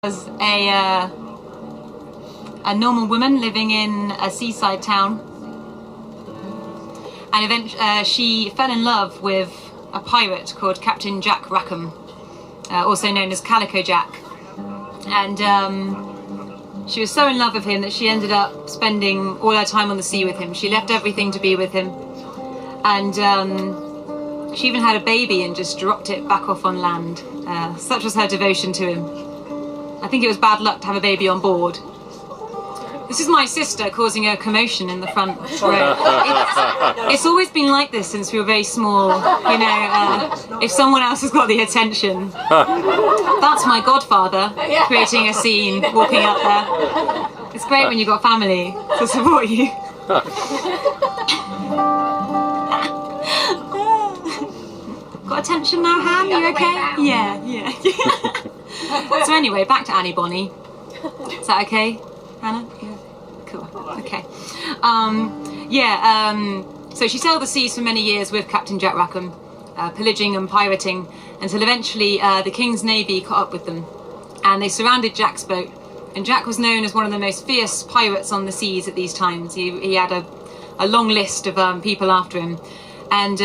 was a normal woman living in a seaside town, and eventually she fell in love with a pirate called Captain Jack Rackham, also known as Calico Jack. And she was so in love with him that she ended up spending all her time on the sea with him. She left everything to be with him, and she even had a baby and just dropped it back off on land. Such was her devotion to him. I think it was bad luck to have a baby on board. This is my sister causing a commotion in the front row. It's always been like this since we were very small. You know, if someone else has got the attention. That's my godfather creating a scene, walking up there. It's great when you've got family to support you. Got attention now, Han? You okay? Yeah. So anyway, back to Annie Bonnie. Is that okay, Hannah? Yeah. Cool. Okay. So she sailed the seas for many years with Captain Jack Rackham, pillaging and pirating, until eventually the King's Navy caught up with them, and they surrounded Jack's boat. And Jack was known as one of the most fierce pirates on the seas at these times. He had a long list of people after him, and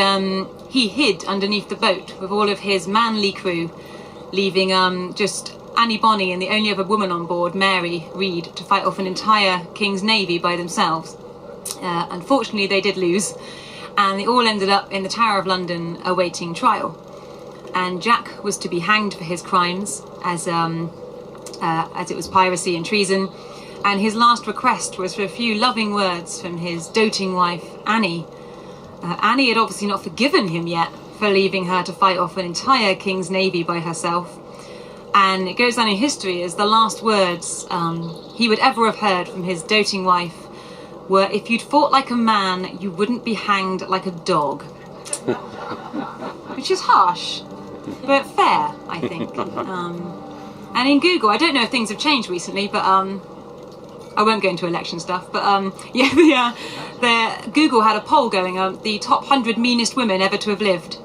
he hid underneath the boat with all of his manly crew, leaving just Annie Bonnie and the only other woman on board, Mary Reed, to fight off an entire King's Navy by themselves. Unfortunately, they did lose, and they all ended up in the Tower of London awaiting trial. And Jack was to be hanged for his crimes, as it was piracy and treason. And his last request was for a few loving words from his doting wife, Annie. Annie had obviously not forgiven him yet for leaving her to fight off an entire King's Navy by herself. And it goes down in history as the last words he would ever have heard from his doting wife were, "If you'd fought like a man, you wouldn't be hanged like a dog." Which is harsh, but fair, I think. And in Google, I don't know if things have changed recently, but I won't go into election stuff, but Google had a poll going on, the top 100 meanest women ever to have lived,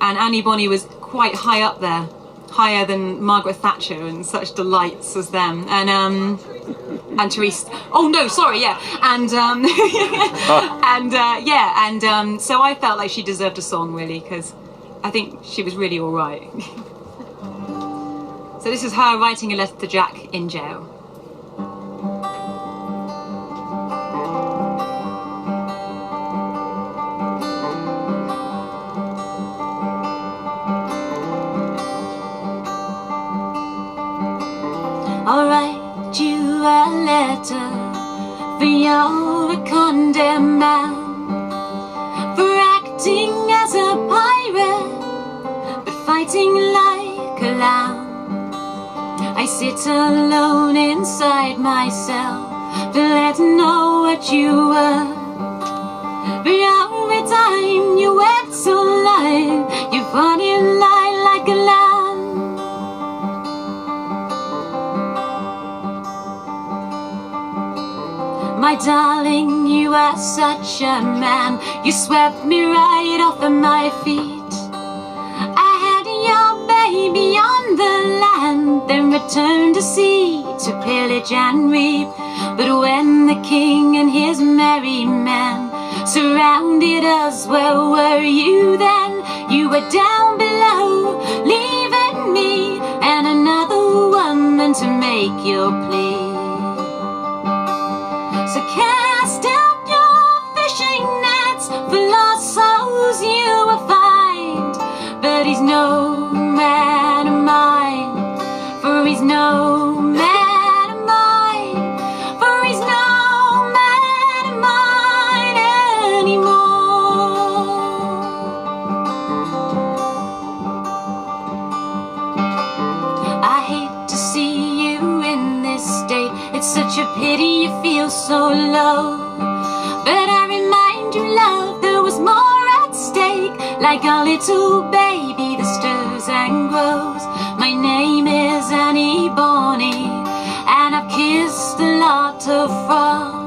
and Annie Bonnie was quite high up there, higher than Margaret Thatcher and such delights as them, and Theresa. Oh no, sorry, yeah, and so I felt like she deserved a song, really, because I think she was really all right. So this is her writing a letter to Jack in jail. I'll write you a letter, for you're a condemned man, for acting as a pirate, but fighting like a lamb. I sit alone inside myself to let know what you were, but every time you act so light, you fought in line like a lamb. My darling, you are such a man. You swept me right off of my feet. I had your baby on the land, then returned to sea to pillage and reap. But when the king and his merry men surrounded us, where were you then? You were down below, leaving me and another woman to make your plea. So cast out your fishing nets, for lost souls you will find. But he's no man of mine, for he's no man of mine, for he's no man of mine anymore. I hate to see you in this state. It's such a pity you feel so low, but I remind you, love, there was more at stake. Like a little baby that stirs and grows. My name is Annie Bonnie, and I've kissed a lot of frogs.